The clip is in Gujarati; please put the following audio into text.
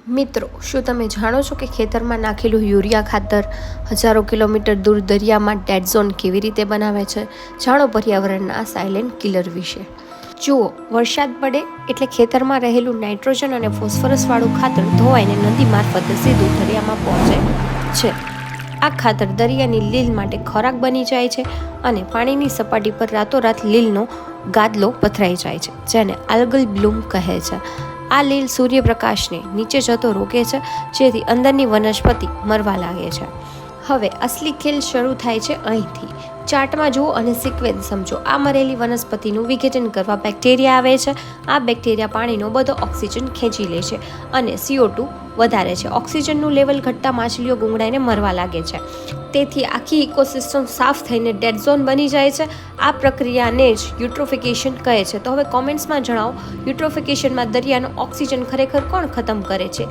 મિત્રો, શું તમે જાણો છો કે ખેતરમાં નાખેલું યુરિયા ખાતર હજારો કિલોમીટર દૂર દરિયામાં ડેડ ઝોન કેવી રીતે બનાવે છે? જાણો પર્યાવરણના આ સાયલેન્ટ કિલર વિશે. જુઓ, વરસાદ પડે એટલે ખેતરમાં રહેલું નાઇટ્રોજન અને ફોસ્ફરસવાળું ખાતર ધોવાઈને નદી મારફતે સીધું દરિયામાં પહોંચે છે. આ ખાતર દરિયાની લીલ માટે ખોરાક બની જાય છે અને પાણીની સપાટી પર રાતોરાત લીલનો ગાદલો પથરાઈ જાય છે, જેને આલ્ગલ બ્લૂમ કહે છે. આ લીલ સૂર્યપ્રકાશને નીચે જતો રોકે છે, જેથી અંદરની વનસ્પતિ મરવા લાગે છે. હવે અસલી ખેલ શરૂ થાય છે અહીંથી. ચાર્ટમાં જુઓ અને સિક્વેન્સ સમજો. આ મરેલી વનસ્પતિનું વિઘટન કરવા બેક્ટેરિયા આવે છે. આ બેક્ટેરિયા પાણીનો બધો ઓક્સિજન ખેંચી લે છે અને CO2 વધારે છે. ઓક્સિજનનું લેવલ ઘટતા માછલીઓ ગુંગળાઈને મરવા લાગે છે. તેથી આખી ઇકોસિસ્ટમ સાફ થઈને ડેડ ઝોન બની જાય છે. આ પ્રક્રિયાને જ યુટ્રોફિકેશન કહે છે. તો હવે કોમેન્ટ્સમાં જણાવો, યુટ્રોફિકેશનમાં દરિયાનો ઓક્સિજન ખરેખર કોણ ખતમ કરે છે?